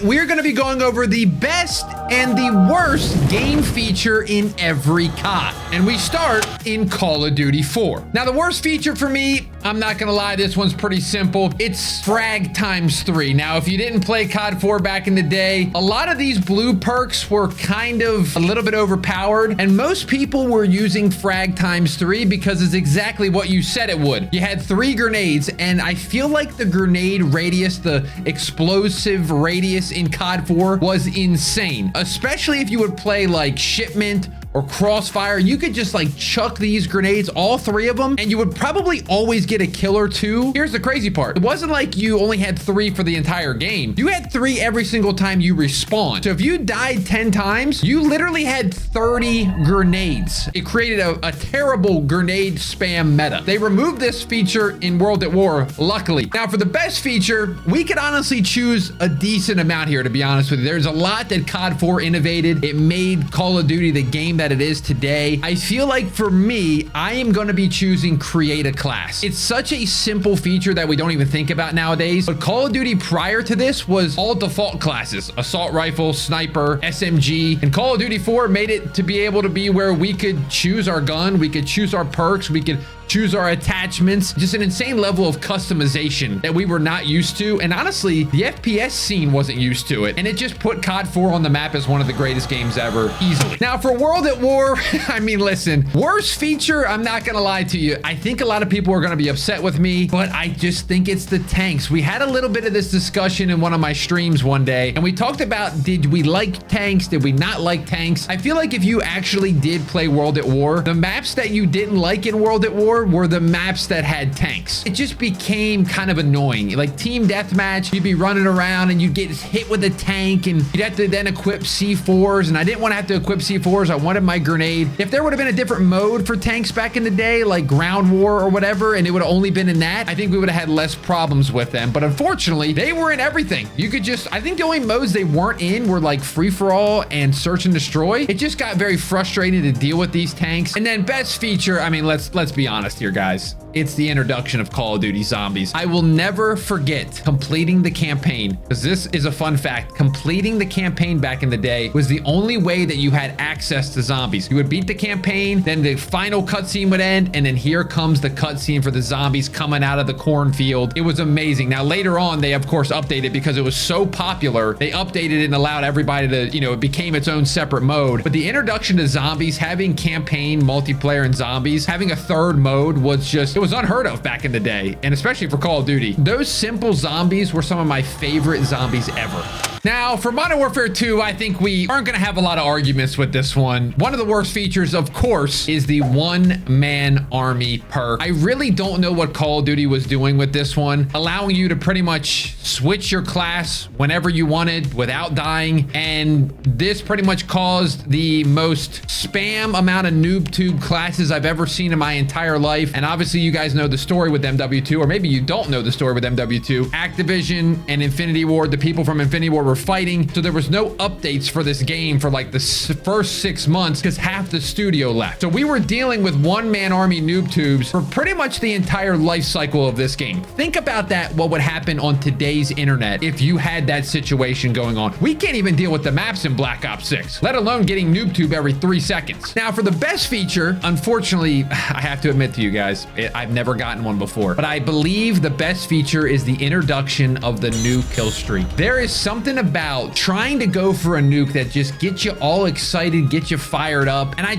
we're going to be going over the best and the worst game feature in every COD. And we start in Call of Duty 4. Now, the worst feature for me, I'm not going to lie, this one's pretty simple. It's frag ×3. Now, if you didn't play COD 4 back in the day, a lot of these blue perks were kind of a little bit overpowered, and most people were using frag ×3 because it's exactly what you said it would. You had 3 grenades, and I feel like the grenade radius, the explosive radius in COD 4 was insane, especially if you would play like Shipment or Crossfire. You could just like chuck these grenades, all 3 of them, and you would probably always get a kill or 2. Here's the crazy part. It wasn't like you only had 3 for the entire game. You had 3 every single time you respawned. So if you died 10 times, you literally had 30 grenades. It created a terrible grenade spam meta. They removed this feature in World at War, luckily. Now, for the best feature, we could honestly choose a decent amount here, to be honest with you. There's a lot that COD 4 innovated. It made Call of Duty the game that it is today. I feel like for me, I am going to be choosing create a class. It's such a simple feature that we don't even think about nowadays, but Call of Duty prior to this was all default classes: assault rifle, sniper, SMG, and Call of Duty 4 made it to be able to be where we could choose our gun, we could choose our perks, we could choose our attachments. Just an insane level of customization that we were not used to. And honestly, the FPS scene wasn't used to it. And it just put COD 4 on the map as one of the greatest games ever, easily. Now, for World at War, I mean, listen, worst feature, I'm not gonna lie to you. I think a lot of people are gonna be upset with me, but I just think it's the tanks. We had a little bit of this discussion in one of my streams one day, and we talked about, did we like tanks? Did we not like tanks? I feel like if you actually did play World at War, the maps that you didn't like in World at War were the maps that had tanks. It just became kind of annoying. Like team deathmatch, you'd be running around and you'd get hit with a tank, and you'd have to then equip C4s, and I didn't want to have to equip C4s. I wanted my grenade. If there would have been a different mode for tanks back in the day, like ground war or whatever, and it would have only been in that, I think we would have had less problems with them. But unfortunately, they were in everything. You could just, I think the only modes they weren't in were like free-for-all and search and destroy. It just got very frustrating to deal with these tanks. And then best feature, I mean, let's be honest here, guys. It's the introduction of Call of Duty Zombies. I will never forget completing the campaign, because this is a fun fact. Completing the campaign back in the day was the only way that you had access to zombies. You would beat the campaign, then the final cutscene would end, and then here comes the cutscene for the zombies coming out of the cornfield. It was amazing. Now, later on, they of course updated because it was so popular. They updated it and allowed everybody to, you know, it became its own separate mode. But the introduction to zombies, having campaign, multiplayer, and zombies, having a third mode was just, it was unheard of back in the day, and especially for Call of Duty. Those simple zombies were some of my favorite zombies ever. Now, for Modern Warfare 2, I think we aren't going to have a lot of arguments with this one. One of the worst features, of course, is the one-man army perk. I really don't know what Call of Duty was doing with this one, allowing you to pretty much switch your class whenever you wanted without dying, and this pretty much caused the most spam amount of noob tube classes I've ever seen in my entire life. And obviously, you guys know the story with MW2, or maybe you don't know the story with MW2. Activision and InfinityWard, the people from InfinityWard were fighting, so there was no updates for this game for like the first 6 months because half the studio left. So we were dealing with one-man army noob tubes for pretty much the entire life cycle of this game. Think about that, what would happen on today's internet if you had that situation going on. We can't even deal with the maps in Black Ops 6, let alone getting noob tube every 3 seconds. Now, for the best feature, unfortunately, I have to admit to you guys, I've never gotten one before, but I believe the best feature is the introduction of the new kill streak. There is something about trying to go for a nuke that just gets you all excited, gets you fired up. And I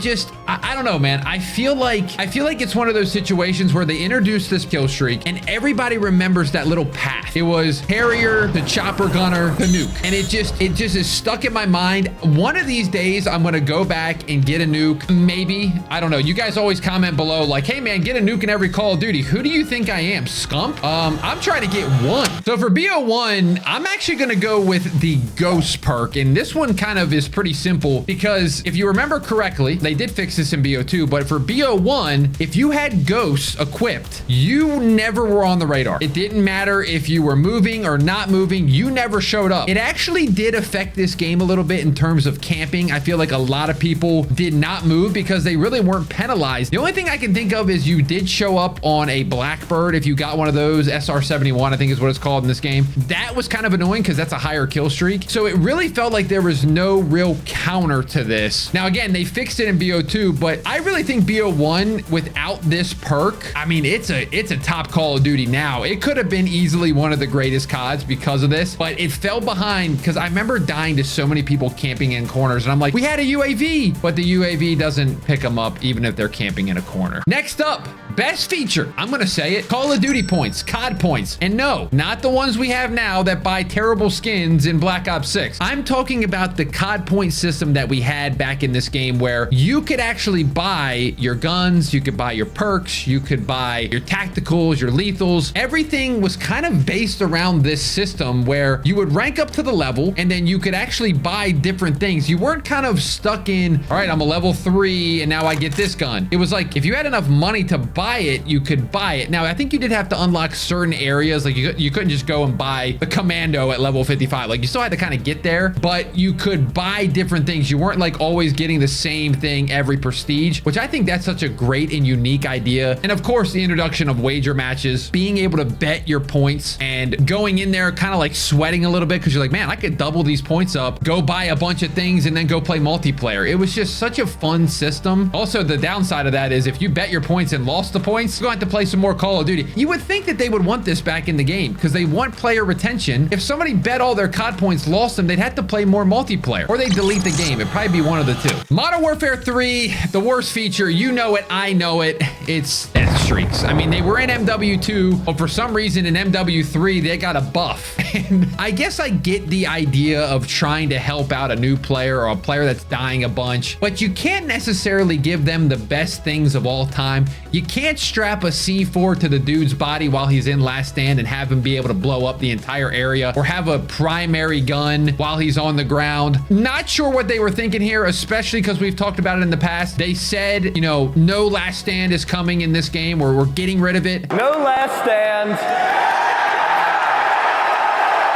don't know, man. I feel like it's one of those situations where they introduced this kill streak and everybody remembers that little path. It was Harrier, the chopper gunner, the nuke. And it just is stuck in my mind. One of these days, I'm going to go back and get a nuke. Maybe. I don't know. You guys always comment below like, hey man, get a nuke in every Call of Duty. Who do you think I am? Scump? I'm trying to get one. So for BO1, I'm actually going to go with the Ghost perk. And this one kind of is pretty simple because if you remember correctly, they did fix this in BO2, but for BO1, if you had Ghosts equipped, you never were on the radar. It didn't matter if you were moving or not moving, you never showed up. It actually did affect this game a little bit in terms of camping. I feel like a lot of people did not move because they really weren't penalized. The only thing I can think of is you did show up on a Blackbird if you got one of those, SR-71, I think is what it's called in this game. That was kind of annoying because that's a higher kill kill streak. So it really felt like there was no real counter to this. Now, again, they fixed it in BO2, but I really think BO1 without this perk, I mean, it's a top Call of Duty now. It could have been easily one of the greatest CODs because of this, but it fell behind because I remember dying to so many people camping in corners, and I'm like, we had a UAV, but the UAV doesn't pick them up even if they're camping in a corner. Next up, best feature. I'm gonna say it. Call of Duty points, COD points. And no, not the ones we have now that buy terrible skins in Black Ops 6. I'm talking about the COD point system that we had back in this game where you could actually buy your guns, you could buy your perks, you could buy your tacticals, your lethals. Everything was kind of based around this system where you would rank up to the level and then you could actually buy different things. You weren't kind of stuck in, all right, I'm a level 3 and now I get this gun. It was like, if you had enough money to buy it, you could buy it. Now, I think you did have to unlock certain areas. Like you couldn't just go and buy the commando at level 55. Like you still had to kind of get there, but you could buy different things. You weren't like always getting the same thing every prestige, which I think that's such a great and unique idea. And of course, the introduction of wager matches, being able to bet your points and going in there kind of like sweating a little bit because you're like, man, I could double these points up, go buy a bunch of things and then go play multiplayer. It was just such a fun system. Also, the downside of that is if you bet your points and lost the points, you're going to have to play some more Call of Duty. You would think that they would want this back in the game because they want player retention. If somebody bet all their COD points, lost them, they'd have to play more multiplayer or they delete the game. It'd probably be one of the two. Modern Warfare 3, the worst feature, you know it, I know it. It's death streaks. I mean, they were in MW2, but for some reason in MW3, they got a buff. And I guess I get the idea of trying to help out a new player or a player that's dying a bunch, but you can't necessarily give them the best things of all time. You can't strap a C4 to the dude's body while he's in last stand and have him be able to blow up the entire area or have a primary gun while he's on the ground. Not sure what they were thinking here, especially because we've talked about it in the past. They said, you know, no last stand is coming in this game, or we're getting rid of it. No last stand.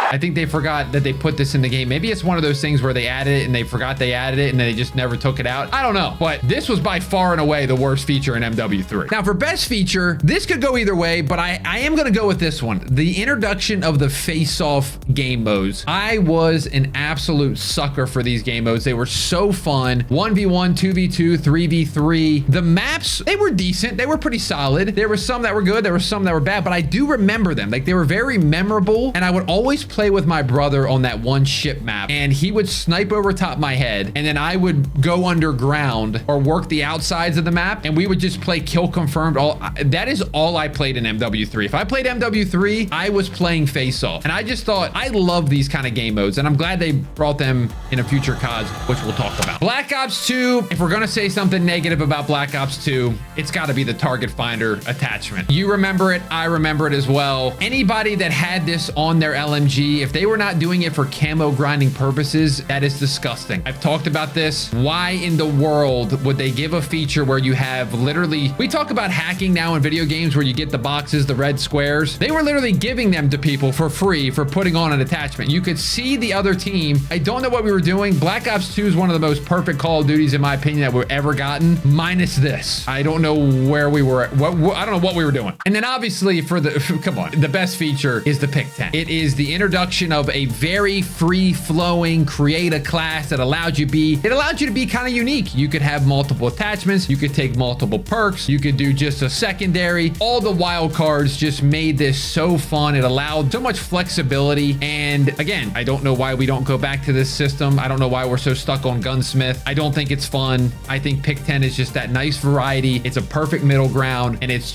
I think they forgot that they put this in the game. Maybe it's one of those things where they added it and they forgot they added it and they just never took it out. I don't know, but this was by far and away the worst feature in MW3. Now for best feature, this could go either way, but I am going to go with this one. The introduction of the face-off game modes. I was an absolute sucker for these game modes. They were so fun. 1v1, 2v2, 3v3. The maps, they were decent. They were pretty solid. There were some that were good. There were some that were bad, but I do remember them. Like they were very memorable, and I would always play with my brother on that one ship map, and he would snipe over top my head, and then I would go underground or work the outsides of the map, and we would just play kill confirmed. That is all I played in MW3. If I played MW3, I was playing face off, and I just thought I love these kind of game modes, and I'm glad they brought them in a future CODs, which we'll talk about. Black Ops 2, if we're gonna say something negative about Black Ops 2, it's got to be the target finder attachment. You remember it, I remember it as well. Anybody that had this on their LMG, if they were not doing it for camo grinding purposes, that is disgusting. I've talked about this. Why in the world would they give a feature where you have literally, we talk about hacking now in video games where you get the boxes, the red squares. They were literally giving them to people for free for putting on an attachment. You could see the other team. I don't know what we were doing. Black Ops 2 is one of the most perfect Call of Duties in my opinion that we've ever gotten, minus this. I don't know where we were at. I don't know what we were doing. And then obviously for the, come on, the best feature is the pick 10. It is the introduction of a very free-flowing create a class that allowed you to be kind of unique. You could have multiple attachments, you could take multiple perks, you could do just a secondary. All the wild cards just made this so fun. It allowed so much flexibility, and again, I don't know why we don't go back to this system. I don't know why we're so stuck on Gunsmith. I don't think it's fun. I think pick 10 is just that nice variety. It's a perfect middle ground, and it's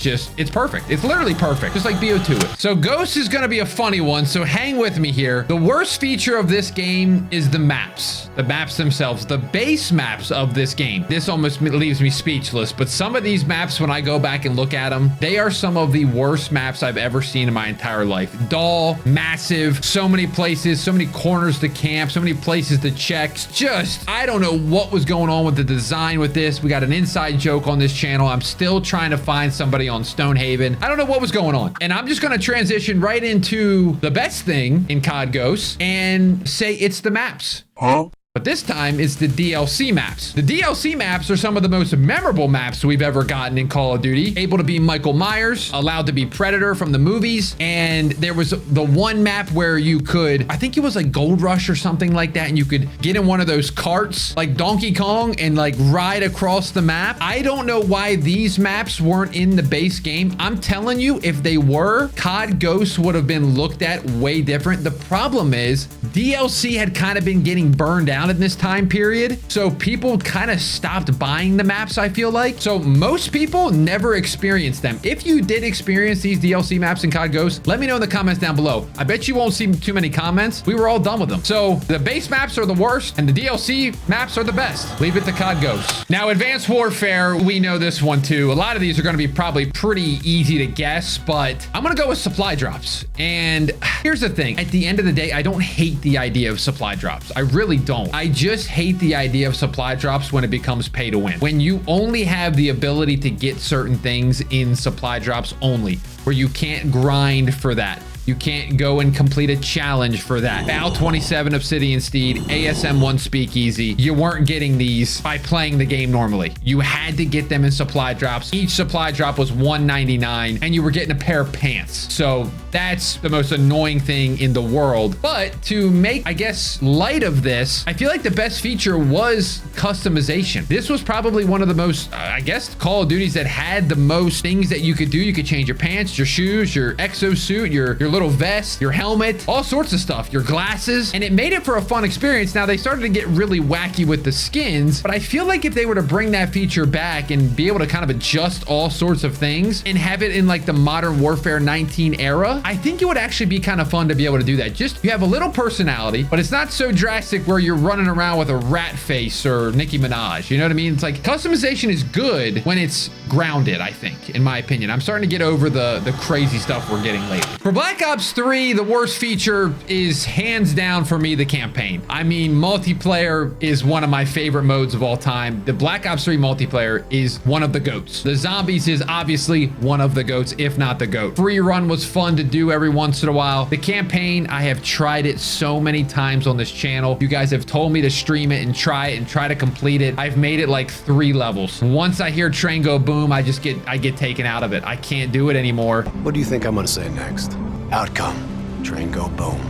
perfect. It's literally perfect, just like BO2 is. So Ghost is going to be a funny one, so hang with me here. The worst feature of this game is the maps themselves, the base maps of this game. This almost leaves me speechless, but some of these maps, when I go back and look at them, they are some of the worst maps I've ever seen in my entire life. Dull, massive, so many places, so many corners to camp, so many places to check. Just, I don't know what was going on with the design with this. We got an inside joke on this channel. I'm still trying to find somebody on Stonehaven. I don't know what was going on. And I'm just going to transition right into the best thing in COD Ghosts and say it's the maps. Huh? But this time it's the DLC maps. The DLC maps are some of the most memorable maps we've ever gotten in Call of Duty. Able to be Michael Myers, allowed to be Predator from the movies. And there was the one map where you could, I think it was like Gold Rush or something like that. And you could get in one of those carts like Donkey Kong and like ride across the map. I don't know why these maps weren't in the base game. I'm telling you, if they were, COD Ghosts would have been looked at way different. The problem is DLC had kind of been getting burned out in this time period, so people kind of stopped buying the maps, I feel like. So most people never experienced them. If you did experience these DLC maps in COD Ghosts, let me know in the comments down below. I bet you won't see too many comments. We were all done with them. So the base maps are the worst and the DLC maps are the best. Leave it to COD Ghosts. Now, Advanced Warfare, we know this one too. A lot of these are going to be probably pretty easy to guess, but I'm going to go with supply drops. And here's the thing. At the end of the day, I don't hate the idea of supply drops. I really don't. I just hate the idea of supply drops when it becomes pay to win. When you only have the ability to get certain things in supply drops only, where you can't grind for that. You can't go and complete a challenge for that. Val 27 Obsidian Steed, ASM1 Speakeasy. You weren't getting these by playing the game normally. You had to get them in supply drops. Each supply drop was $1.99 and you were getting a pair of pants. So that's the most annoying thing in the world. But to make, I guess, light of this, I feel like the best feature was customization. This was probably one of the most, I guess, Call of Duties that had the most things that you could do. You could change your pants, your shoes, your exosuit, your little vest, your helmet, all sorts of stuff, your glasses, and it made it for a fun experience. Now they started to get really wacky with the skins, but I feel like if they were to bring that feature back and be able to kind of adjust all sorts of things and have it in like the Modern Warfare 19 era, I think it would actually be kind of fun to be able to do that. Just you have a little personality, but it's not so drastic where you're running around with a rat face or Nicki Minaj. You know what I mean? It's like customization is good when it's grounded, I think, in my opinion. I'm starting to get over the crazy stuff we're getting lately. For Black Ops 3, the worst feature is hands down for me the campaign. I mean, multiplayer is one of my favorite modes of all time. The Black Ops 3 multiplayer is one of the GOATs. The zombies is obviously one of the GOATs, if not the GOAT. Free run was fun to do every once in a while. The campaign, I have tried it so many times on this channel. You guys have told me to stream it and try to complete it. I've made it like 3 levels. Once I hear train go boom, I get taken out of it. I can't do it anymore. What do you think I'm gonna say next? Outcome, train go boom.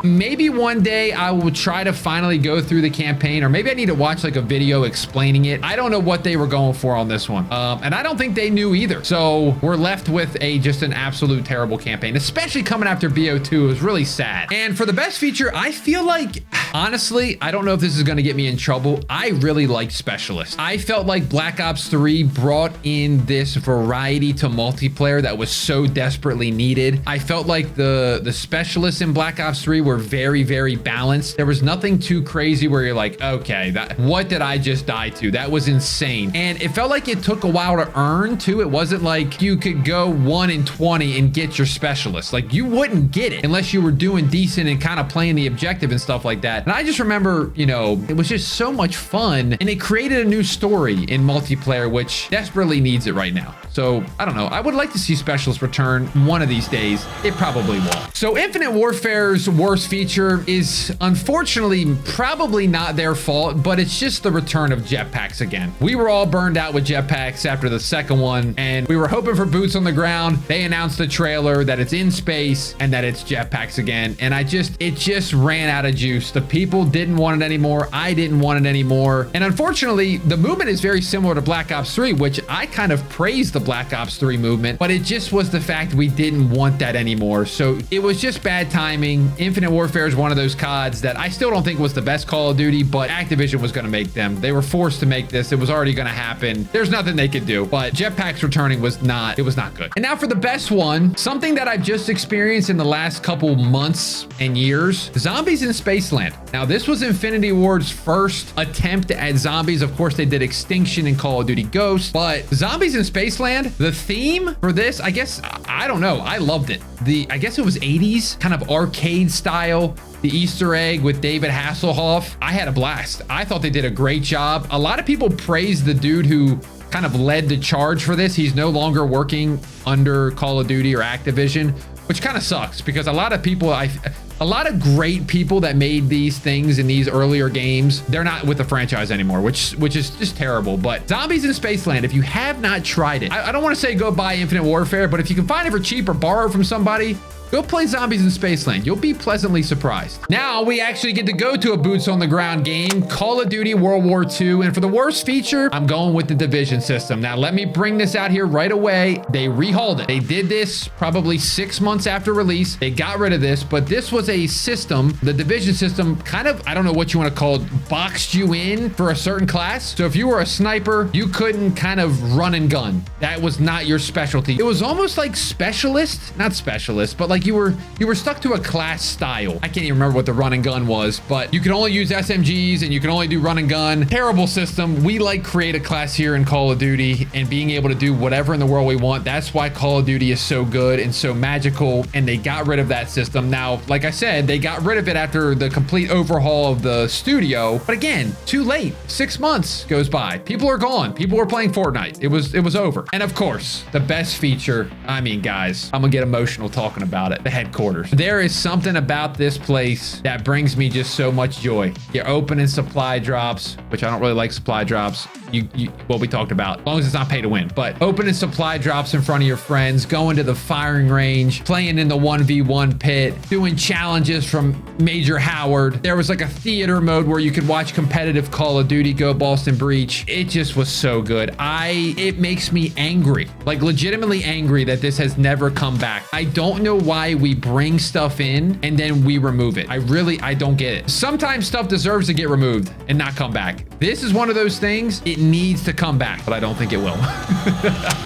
Maybe one day I will try to finally go through the campaign, or maybe I need to watch like a video explaining it. I don't know what they were going for on this one. And I don't think they knew either. So we're left with just an absolute terrible campaign, especially coming after BO2. It was really sad. And for the best feature, I feel like, honestly, I don't know if this is going to get me in trouble. I really liked Specialist. I felt like Black Ops 3 brought in this variety to multiplayer that was so desperately needed. I felt like the specialists in Black Ops 3 were very, very balanced. There was nothing too crazy where you're like, okay, what did I just die to? That was insane. And it felt like it took a while to earn too. It wasn't like you could go 1 in 20 and get your specialist. Like you wouldn't get it unless you were doing decent and kind of playing the objective and stuff like that. And I just remember, you know, it was just so much fun and it created a new story in multiplayer, which desperately needs it right now. So I don't know. I would like to see specialists return one of these days. It probably won't. So Infinite Warfare's worst feature is unfortunately probably not their fault, but it's just the return of jetpacks again. We were all burned out with jetpacks after the second one, and we were hoping for boots on the ground. They announced the trailer that it's in space and that it's jetpacks again. And it just ran out of juice. The people didn't want it anymore. I didn't want it anymore. And unfortunately, the movement is very similar to Black Ops 3, which I kind of praised the Black Ops 3 movement, but it just was the fact we didn't want that anymore. So it was just bad timing. Infinite Warfare is one of those CODs that I still don't think was the best Call of Duty, but Activision was going to make them. They were forced to make this. It was already going to happen. There's nothing they could do, but jetpacks returning was not good. And now for the best one, something that I've just experienced in the last couple months and years, zombies in Spaceland. Now this was InfinityWard's first attempt at zombies. Of course, they did Extinction in Call of Duty Ghosts, but zombies in Spaceland, the theme for this, I guess, I don't know. I loved it. I guess it was 80s kind of arcade style. The Easter egg with David Hasselhoff. I had a blast. I thought they did a great job. A lot of people praised the dude who kind of led the charge for this. He's no longer working under Call of Duty or Activision, which kind of sucks because a lot of people, A lot of great people that made these things in these earlier games, they're not with the franchise anymore, which is just terrible. But Zombies in Spaceland, if you have not tried it, I don't want to say go buy Infinite Warfare, but if you can find it for cheap or borrow from somebody, go play Zombies in Spaceland. You'll be pleasantly surprised. Now we actually get to go to a boots on the ground game, Call of Duty World War II. And for the worst feature, I'm going with the Division system. Now let me bring this out here right away. They rehauled it. They did this probably 6 months after release. They got rid of this, but this was a system, the Division system, kind of, I don't know what you want to call it, boxed you in for a certain class. So if you were a sniper, you couldn't kind of run and gun. That was not your specialty. It was almost like specialist, not specialist, but like you were stuck to a class style. I can't even remember what the run and gun was, but you can only use SMGs and you can only do run and gun. Terrible system. We like create a class here in Call of Duty and being able to do whatever in the world we want. That's why Call of Duty is so good and so magical, and they got rid of that system. Now, like I said, they got rid of it after the complete overhaul of the studio, but again, too late. 6 months goes by. People are gone. People were playing Fortnite. It was over. And of course, the best feature, I mean, guys, I'm gonna get emotional talking about it. The headquarters. There is something about this place that brings me just so much joy. You're opening supply drops, which I don't really like supply drops. What we talked about, as long as it's not pay to win, but opening supply drops in front of your friends, going to the firing range, playing in the 1v1 pit, doing challenges from Major Howard. There was like a theater mode where you could watch competitive Call of Duty go Boston Breach. It just was so good. It makes me angry, like legitimately angry that this has never come back. I don't know why we bring stuff in and then we remove it. I don't get it. Sometimes stuff deserves to get removed and not come back. This is one of those things. It needs to come back, but I don't think it will.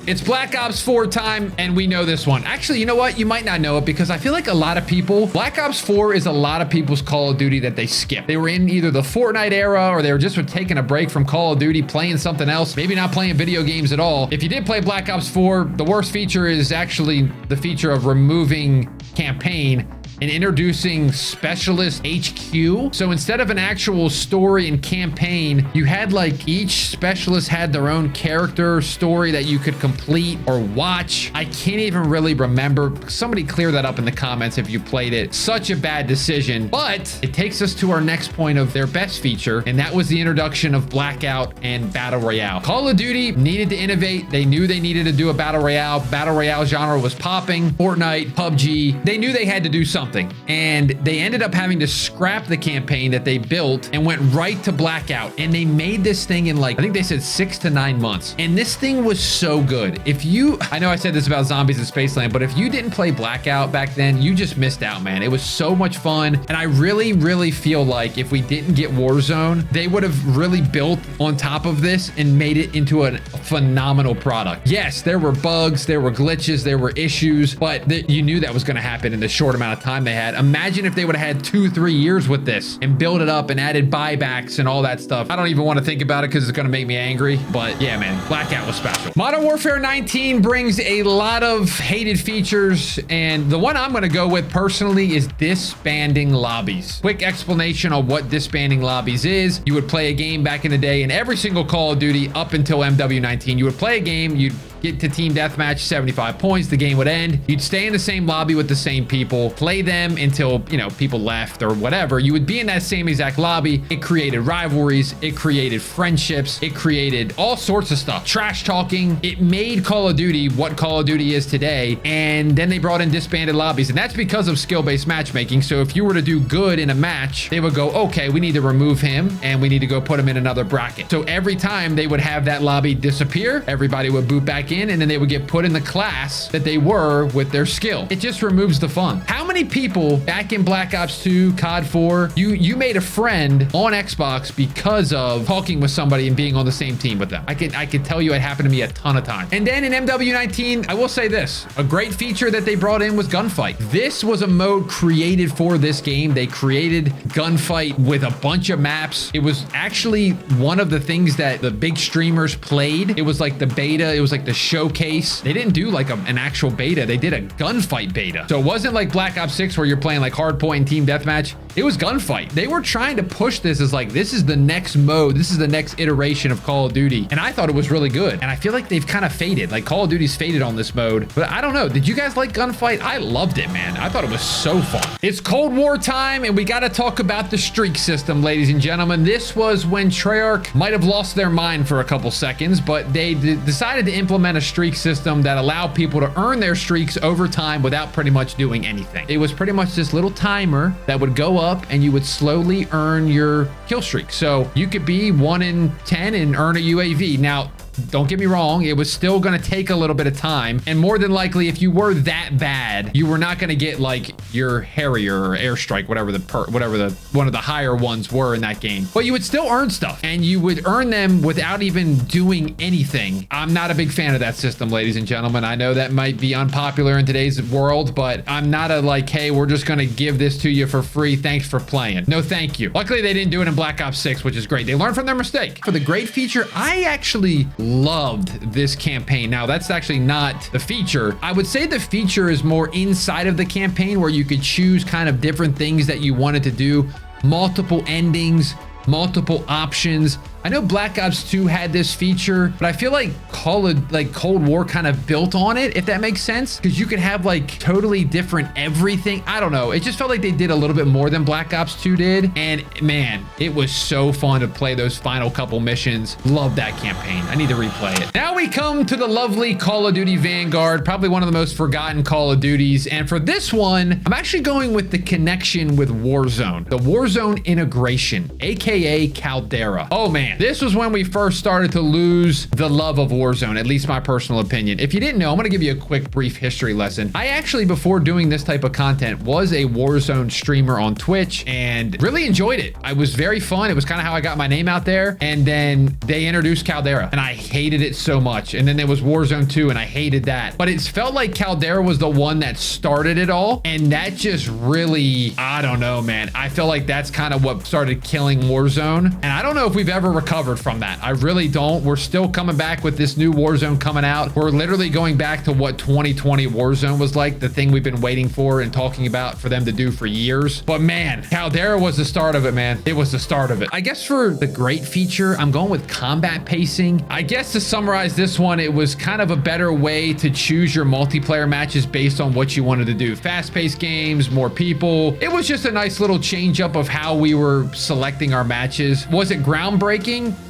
It's Black Ops 4 time, and we know this one. Actually, you know what? You might not know it because I feel like a lot of people, Black Ops 4 is a lot of people's Call of Duty that they skip. They were in either the Fortnite era or they were just taking a break from Call of Duty, playing something else, maybe not playing video games at all. If you did play Black Ops 4, the worst feature is actually the feature of removing campaign and introducing Specialist HQ. So instead of an actual story and campaign, you had like each specialist had their own character story that you could complete or watch. I can't even really remember. Somebody clear that up in the comments if you played it. Such a bad decision, but it takes us to our next point of their best feature, and that was the introduction of Blackout and Battle Royale. Call of Duty needed to innovate. They knew they needed to do a Battle Royale. Battle Royale genre was popping. Fortnite, PUBG, they knew they had to do something. And they ended up having to scrap the campaign that they built and went right to Blackout. And they made this thing in like, I think they said 6 to 9 months. And this thing was so good. I know I said this about Zombies in Spaceland, but if you didn't play Blackout back then, you just missed out, man. It was so much fun. And I really, really feel like if we didn't get Warzone, they would have really built on top of this and made it into a phenomenal product. Yes, there were bugs, there were glitches, there were issues, but you knew that was going to happen in the short amount of time they had. Imagine if they would have had 2-3 years with this and built it up and added buybacks and all that stuff. I don't even want to think about it because it's going to make me angry, but yeah, man, Blackout was special. Modern Warfare 19 brings a lot of hated features, and the one I'm going to go with personally is disbanding lobbies. Quick explanation on what disbanding lobbies is. You would play a game back in the day, and every single Call of Duty up until MW19, you would play a game, you'd get to team deathmatch, 75 points, the game would end. You'd stay in the same lobby with the same people, play them until, you know, people left or whatever. You would be in that same exact lobby. It created rivalries. It created friendships. It created all sorts of stuff. Trash talking. It made Call of Duty what Call of Duty is today. And then they brought in disbanded lobbies. And that's because of skill-based matchmaking. So if you were to do good in a match, they would go, okay, we need to remove him and we need to go put him in another bracket. So every time they would have that lobby disappear, everybody would boot back in, and then they would get put in the class that they were with their skill. It just removes the fun. How many people back in Black Ops 2, COD 4, you made a friend on Xbox because of talking with somebody and being on the same team with them? I can tell you it happened to me a ton of times. And then in MW19, I will say this, a great feature that they brought in was gunfight. This was a mode created for this game. They created gunfight with a bunch of maps. It was actually one of the things that the big streamers played. It was like the beta. It was like the showcase. They didn't do like an actual beta. They did a gunfight beta. So it wasn't like Black Ops 6 where you're playing like hardpoint and team deathmatch. It was gunfight. They were trying to push this as like, this is the next mode. This is the next iteration of Call of Duty. And I thought it was really good. And I feel like they've kind of faded. Like Call of Duty's faded on this mode. But I don't know. Did you guys like gunfight? I loved it, man. I thought it was so fun. It's Cold War time, and we got to talk about the streak system, ladies and gentlemen. This was when Treyarch might have lost their mind for a couple seconds, but they decided to implement a streak system that allowed people to earn their streaks over time without pretty much doing anything. It was pretty much this little timer that would go up and you would slowly earn your kill streak. So you could be 1 in 10 and earn a UAV. Now, don't get me wrong, it was still going to take a little bit of time, and more than likely, if you were that bad, you were not going to get like your Harrier or Airstrike, whatever the one of the higher ones were in that game. But you would still earn stuff, and you would earn them without even doing anything. I'm not a big fan of that system, ladies and gentlemen. I know that might be unpopular in today's world, but I'm not a like, hey, we're just going to give this to you for free. Thanks for playing. No, thank you. Luckily, they didn't do it in Black Ops 6, which is great. They learned from their mistake. For the great feature, I actually loved this campaign. Now, that's actually not the feature. I would say the feature is more inside of the campaign, where you could choose kind of different things that you wanted to do, multiple endings, multiple options. I know Black Ops 2 had this feature, but I feel like Cold War kind of built on it, if that makes sense, because you could have like totally different everything. I don't know. It just felt like they did a little bit more than Black Ops 2 did. And man, it was so fun to play those final couple missions. Love that campaign. I need to replay it. Now we come to the lovely Call of Duty Vanguard, probably one of the most forgotten Call of Duties. And for this one, I'm actually going with the connection with Warzone, the Warzone integration, AKA Caldera. Oh man, this was when we first started to lose the love of Warzone, at least my personal opinion. If you didn't know, I'm gonna give you a quick brief history lesson. I actually, before doing this type of content, was a Warzone streamer on Twitch and really enjoyed it. It was very fun. It was kind of how I got my name out there. And then they introduced Caldera and I hated it so much. And then there was Warzone 2 and I hated that. But it felt like Caldera was the one that started it all. And that just really, I don't know, man. I feel like that's kind of what started killing Warzone. And I don't know if we've ever recovered from that. I really don't. We're still coming back with this new Warzone coming out. We're literally going back to what 2020 Warzone was like, the thing we've been waiting for and talking about for them to do for years. But man, Caldera was the start of it, man. It was the start of it. I guess for the great feature, I'm going with combat pacing. I guess to summarize this one, it was kind of a better way to choose your multiplayer matches based on what you wanted to do. Fast-paced games, more people. It was just a nice little change up of how we were selecting our matches. Was it groundbreaking?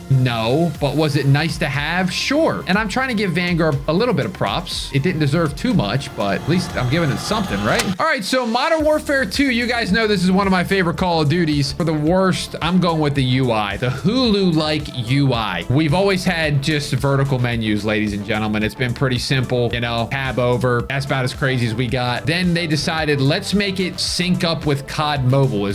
No, but was it nice to have? Sure. And I'm trying to give Vanguard a little bit of props. It didn't deserve too much, but at least I'm giving it something, right? All right, so Modern Warfare 2, you guys know this is one of my favorite Call of Duties. For the worst, I'm going with the UI, the Hulu-like UI. We've always had just vertical menus, ladies and gentlemen. It's been pretty simple, you know, tab over. That's about as crazy as we got. Then they decided, let's make it sync up with COD Mobile.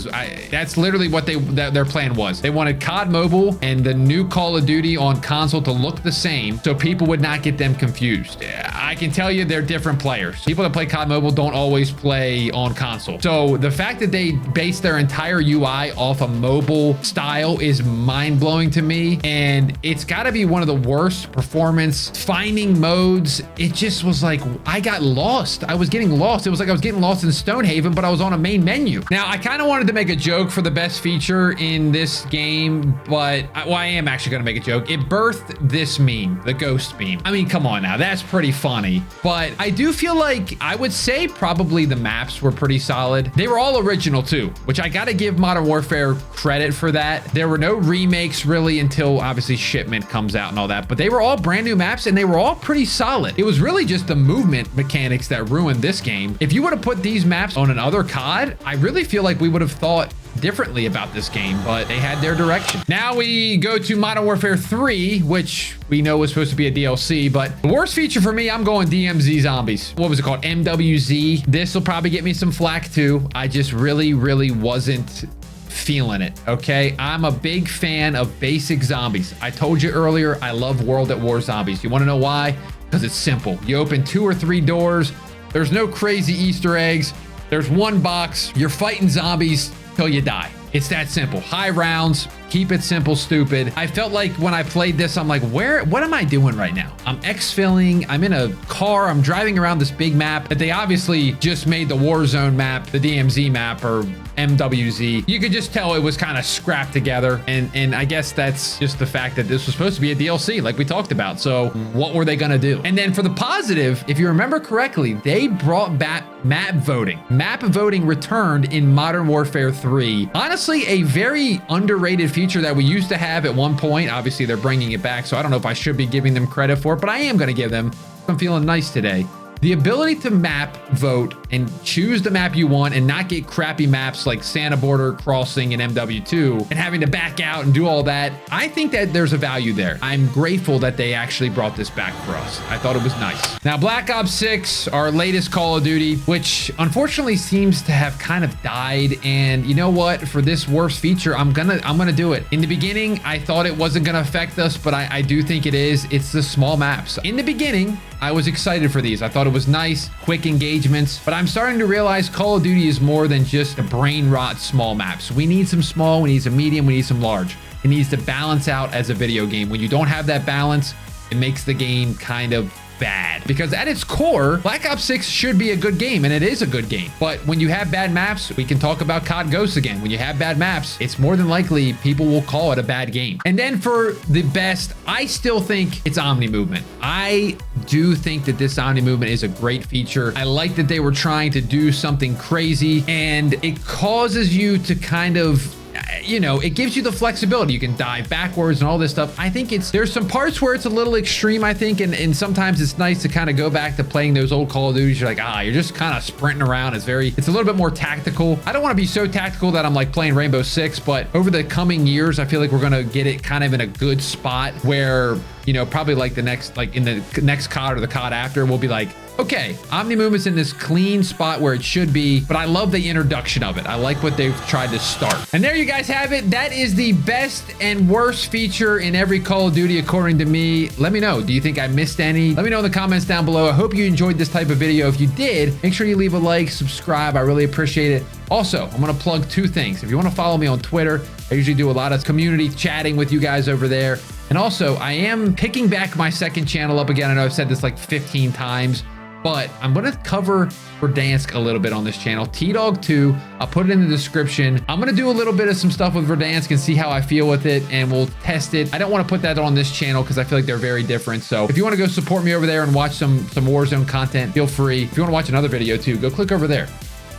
That's literally what their plan was. They wanted COD Mobile and the new Call of Duty on console to look the same so people would not get them confused. I can tell you they're different players. People that play COD Mobile don't always play on console. So the fact that they base their entire UI off a mobile style is mind-blowing to me. And it's got to be one of the worst performance finding modes. It just was like, I got lost. I was getting lost. It was like I was getting lost in Stonehaven, but I was on a main menu. Now, I kind of wanted to make a joke for the best feature in this game, but I am actually going to make a joke. It birthed this meme, the ghost meme. I mean, come on now, that's pretty funny. But I do feel like I would say probably the maps were pretty solid. They were all original too, which I got to give Modern Warfare credit for that. There were no remakes really until obviously Shipment comes out and all that, but they were all brand new maps and they were all pretty solid. It was really just the movement mechanics that ruined this game. If you would have put these maps on another COD, I really feel like we would have thought differently about this game, but they had their direction. Now we go to Modern Warfare 3, which we know was supposed to be a DLC, but the worst feature for me, I'm going DMZ Zombies. What was it called? MWZ. This will probably get me some flack too. I just really wasn't feeling it, okay? I'm a big fan of basic zombies. I told you earlier, I love World at War zombies. You want to know why? Because it's simple. You open 2 or 3 doors. There's no crazy Easter eggs. There's one box. You're fighting zombies till you die. It's that simple. High rounds, Keep it simple, stupid. I felt like when I played this, I'm like, what am I doing right now? I'm exfilling, I'm in a car, I'm driving around this big map that they obviously just made the Warzone map, the DMZ map, or MWZ. You could just tell it was kind of scrapped together. And I guess that's just the fact that this was supposed to be a DLC like we talked about. So what were they gonna do? And then for the positive, if you remember correctly, they brought back map voting. Map voting returned in Modern Warfare 3. Honestly, a very underrated feature that we used to have at one point. Obviously, they're bringing it back, so I don't know if I should be giving them credit for it, but I am gonna give them. I'm feeling nice today. The ability to map vote and choose the map you want and not get crappy maps like Santa Border Crossing and MW2 and having to back out and do all that. I think that there's a value there. I'm grateful that they actually brought this back for us. I thought it was nice. Now, Black Ops 6, our latest Call of Duty, which unfortunately seems to have kind of died. And you know what? For this worst feature, I'm gonna do it. In the beginning, I thought it wasn't gonna affect us, but I do think it is. It's the small maps. In the beginning, I was excited for these. I thought it was nice, quick engagements, but I'm starting to realize Call of Duty is more than just a brain rot small maps. We need some small, we need some medium, we need some large. It needs to balance out as a video game. When you don't have that balance, it makes the game kind of bad, because at its core, Black Ops 6 should be a good game, and it is a good game. But when you have bad maps, we can talk about COD Ghosts again. When you have bad maps, it's more than likely people will call it a bad game. And then for the best, I still think it's Omni Movement. I do think that this Omni Movement is a great feature. I like that they were trying to do something crazy, and it causes you to kind of, you know, it gives you the flexibility. You can dive backwards and all this stuff. I think there's some parts where it's a little extreme, I think, and sometimes it's nice to kind of go back to playing those old Call of Duties. You're like, you're just kind of sprinting around. It's a little bit more tactical. I don't want to be so tactical that I'm like playing Rainbow Six, but over the coming years, I feel like we're going to get it kind of in a good spot where, you know, probably like in the next COD or the COD after, we'll be like, okay, Omni Movement's in this clean spot where it should be, but I love the introduction of it. I like what they've tried to start. And there you guys have it. That is the best and worst feature in every Call of Duty, according to me. Let me know. Do you think I missed any? Let me know in the comments down below. I hope you enjoyed this type of video. If you did, make sure you leave a like, subscribe. I really appreciate it. Also, I'm going to plug two things. If you want to follow me on Twitter, I usually do a lot of community chatting with you guys over there. And also, I am picking back my second channel up again. I know I've said this like 15 times, but I'm going to cover Verdansk a little bit on this channel. Tdawg2, I'll put it in the description. I'm going to do a little bit of some stuff with Verdansk and see how I feel with it, and we'll test it. I don't want to put that on this channel because I feel like they're very different. So if you want to go support me over there and watch some Warzone content, feel free. If you want to watch another video too, go click over there.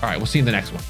All right, we'll see you in the next one.